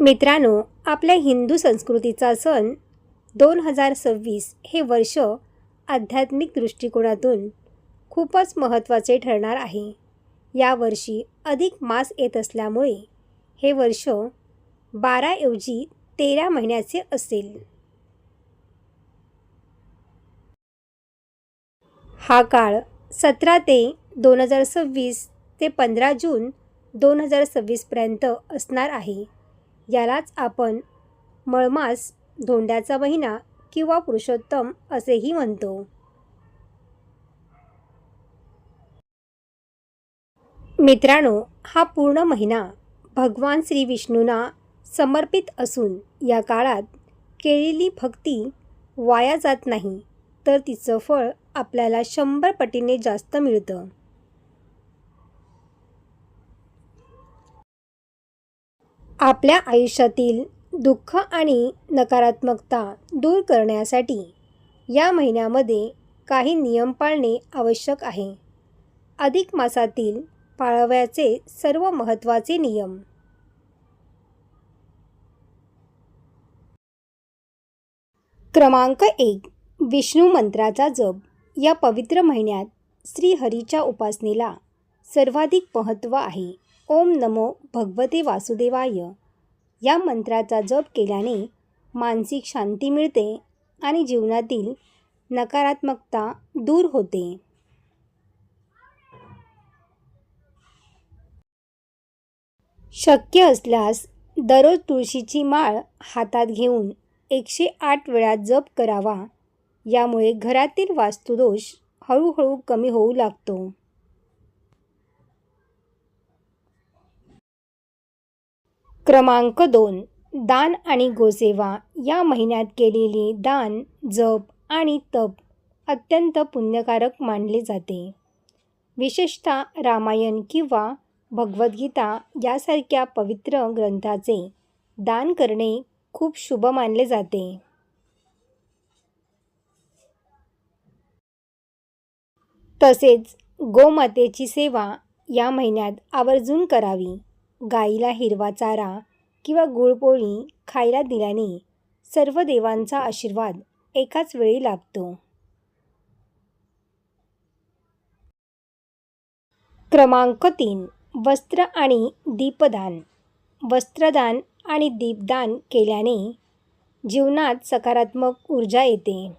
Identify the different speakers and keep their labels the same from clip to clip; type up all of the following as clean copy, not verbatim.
Speaker 1: मित्रांनो, आपल्या हिंदू संस्कृतीचा सण 2026 हे वर्ष आध्यात्मिक दृष्टिकोनातून खूपच महत्त्वाचे ठरणार आहे. यावर्षी अधिक मास येत असल्यामुळे हे वर्ष 12 ऐवजी 13 महिन्याचे असेल. हा काळ 17 ते 2026 ते 15 जून 2026 पर्यंत असणार आहे. यालाच आपण मळमास, धोंड्याचा महिना किंवा पुरुषोत्तम असेही म्हणतो. मित्रांनो, हा पूर्ण महिना भगवान श्री विष्णूंना समर्पित असून या काळात केलेली भक्ती वाया जात नाही, तर तिचं फळ आपल्याला 100 पटीने जास्त मिळतं. आपल्या आयुष्यातील दुःख आणि नकारात्मकता दूर करण्यासाठी या महिन्यामध्ये काही नियम पाळणे आवश्यक आहे. अधिक मासातील पाळावयाचे सर्व महत्त्वाचे नियम. क्रमांक 1. विष्णू मंत्राचा जप. या पवित्र महिन्यात श्रीहरीच्या उपासनेला सर्वाधिक महत्त्व आहे. ओम नमो भगवते वासुदेवाय या मंत्राचा जप केल्याने मानसिक शांती मिळते आणि जीवनातील नकारात्मकता दूर होते. शक्य असल्यास दररोज तुळशीची माळ हातात घेऊन 108 वेळा जप करावा. यामुळे घरातील वास्तुदोष हळूहळू कमी होऊ लागतो. क्रमांक 2. दान आणि गोसेवा. या महिन्यात केलेले दान, जप आणि तप अत्यंत पुण्यकारक मानले जाते. विशेषतः रामायण किंवा भगवद्गीता यासारख्या पवित्र ग्रंथाचे दान करणे खूप शुभ मानले जाते. तसेच गोमातेची सेवा या महिन्यात आवर्जून करावी. गाईला हिरवा चारा किंवा गुळपोळी खायला दिल्याने सर्व देवांचा आशीर्वाद एकाच वेळी लाभतो. क्रमांक 3. वस्त्र आणि दीपदान. वस्त्रदान आणि दीपदान केल्याने जीवनात सकारात्मक ऊर्जा येते.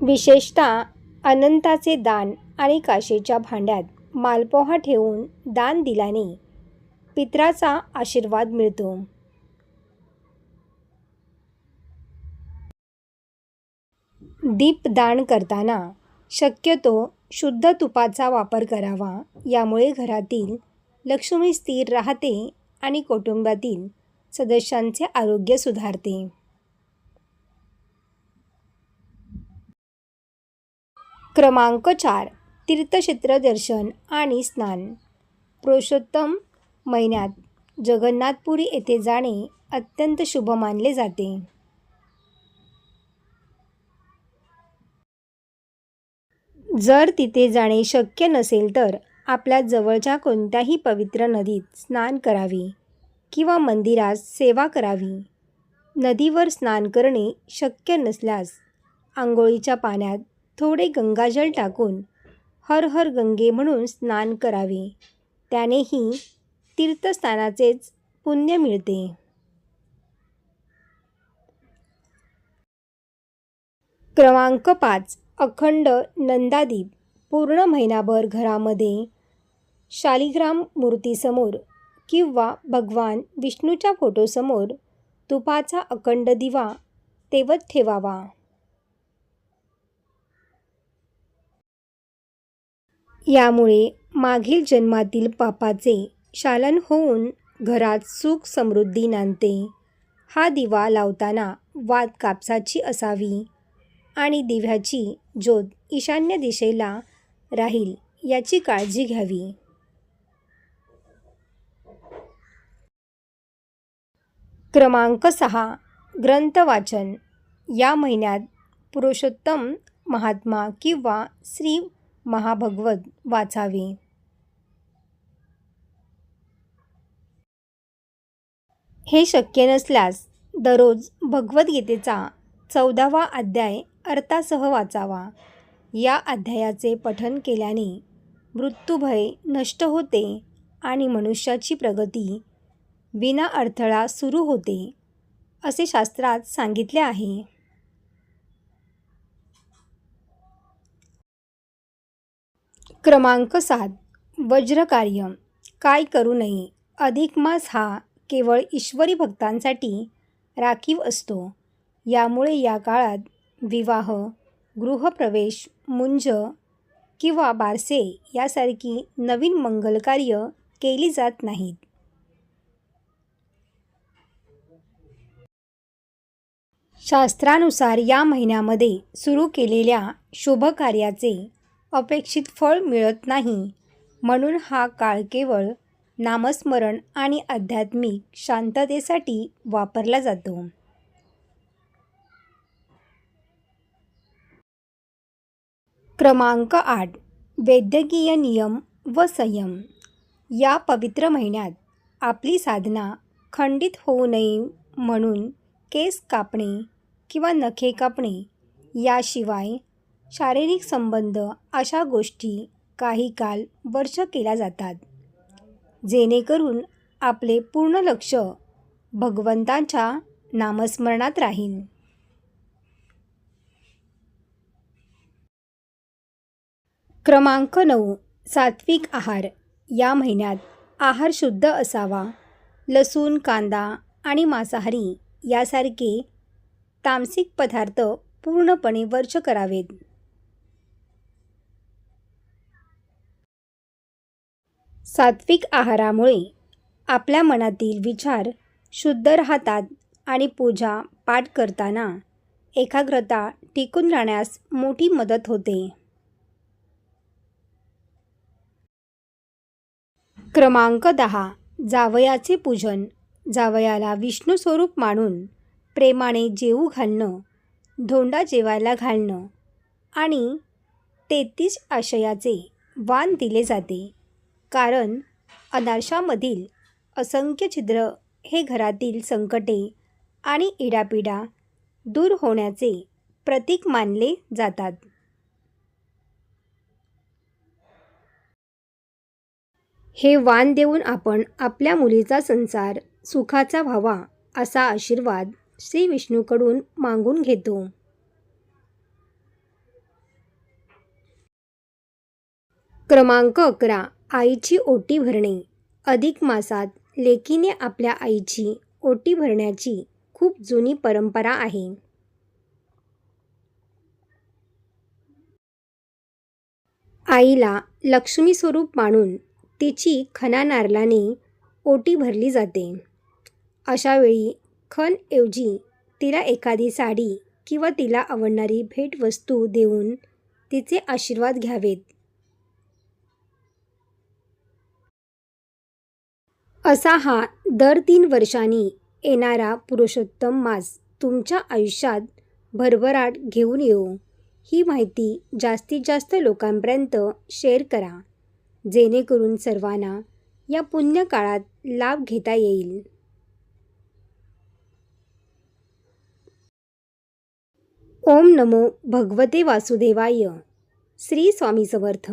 Speaker 1: विशेषतः अनंताचे दान आणि काचेच्या भांड्यात मालपोहा ठेवून दान दिल्याने पितराचा आशीर्वाद मिळतो. दीपदान करताना शक्यतो शुद्ध तुपाचा वापर करावा. यामुळे घरातील लक्ष्मी स्थिर राहते आणि कुटुंबातील सदस्यांचे आरोग्य सुधारते. क्रमांक 4. तीर्थक्षेत्र दर्शन आणि स्नान. पुरुषोत्तम महिन्यात जगन्नाथपुरी येथे जाणे अत्यंत शुभ मानले जाते. जर तिथे जाणे शक्य नसेल तर आपल्या जवळच्या कोणत्याही पवित्र नदीत स्नान करावे किंवा मंदिरात सेवा करावी. नदीवर स्नान करणे शक्य नसल्यास आंघोळीच्या पाण्यात थोडे गंगाजल टाकून हर हर गंगे म्हणून स्नान करावे. त्यानेही तीर्थस्नानाचेच पुण्य मिळते. क्रमांक 5. अखंड नंदादीप. पूर्ण महिनाभर घरामध्ये शालिग्राम मूर्तीसमोर किंवा भगवान विष्णूच्या फोटोसमोर तुपाचा अखंड दिवा तेवत ठेवावा. यामुळे मागील जन्मातील पापाचे शालन होऊन घरात सुख समृद्धी नांदते. हा दिवा लावताना वात कापसाची असावी आणि दिव्याची ज्योत ईशान्य दिशेला राहील याची काळजी घ्यावी. क्रमांक 6. ग्रंथ वाचन. या महिन्यात पुरुषोत्तम महात्मा किंवा श्री महाभागवत वाचावे. हे शक्य नसल्यास दररोज भगवद्गीतेचा 14वा अध्याय अर्थासह वाचावा. या अध्यायाचे पठण केल्याने मृत्यूभय नष्ट होते आणि मनुष्याची प्रगती विना अडथळा सुरू होते, असे शास्त्रात सांगितले आहे. क्रमांक 7. वज्रकार्य. काय करू नये. अधिक मास हा केवळ ईश्वरी भक्तांसाठी राखीव असतो. यामुळे या काळात विवाह, गृहप्रवेश, मुंज किंवा बारसे यासारखी नवीन मंगलकार्य केली जात नाहीत. शास्त्रानुसार या महिन्यामध्ये सुरू केलेल्या शुभकार्याचे अपेक्षित फळ मिळत नाही, म्हणून हा काळ केवळ नामस्मरण आणि आध्यात्मिक शांततेसाठी वापरला जातो. क्रमांक 8. वैद्यकीय नियम व संयम. या पवित्र महिन्यात आपली साधना खंडित होऊ नये म्हणून केस कापणे किंवा नखे कापणे याशिवाय शारीरिक संबंध अशा गोष्टी काही काल वर्ष केल्या जातात, जेणेकरून आपले पूर्ण लक्ष भगवंताच्या नामस्मरणात राहील. क्रमांक 9. सात्विक आहार. या महिन्यात आहार शुद्ध असावा. लसूण, कांदा आणि मांसाहारी यासारखे तामसिक पदार्थ पूर्णपणे वर्ज करावेत. सात्विक आहारामुळे आपल्या मनातील विचार शुद्ध राहतात आणि पूजा पाठ करताना एकाग्रता टिकून राहण्यास मोठी मदत होते. क्रमांक 10. जावयाचे पूजन. जावयाला विष्णू स्वरूप मानून प्रेमाने जेवू घालणं, धोंडा जेवायला घालणं आणि 33 आशयाचे वाण दिले जाते, कारण अनारशामधील असंख्य छिद्र हे घरातील संकटे आणि इडापिडा दूर होण्याचे प्रतीक मानले जातात. हे वाण देऊन आपण आपल्या मुलीचा संसार सुखाचा व्हावा असा आशीर्वाद श्री विष्णूकडून मागून घेतो. क्रमांक 11. आईची ओटी भरणे. अधिक मासात लेकीने आपल्या आईची ओटी भरण्याची खूप जुनी परंपरा आहे. आईला लक्ष्मी स्वरूप मानून तिची खणा नारळाने ओटी भरली जाते. अशावेळी खण ऐवजी तिला एखादी साडी किंवा तिला आवडणारी भेटवस्तू देऊन तिचे आशीर्वाद घ्यावेत. असा हा दर 3 वर्षांनी येणारा पुरुषोत्तम मास तुमच्या आयुष्यात भरभराट घेऊन येवो. ही माहिती जास्तीत जास्त लोकांपर्यंत शेअर करा, जेणेकरून सर्वांना या पुण्य काळात लाभ घेता येईल. ओम नमो भगवते वासुदेवाय. श्री स्वामी समर्थ.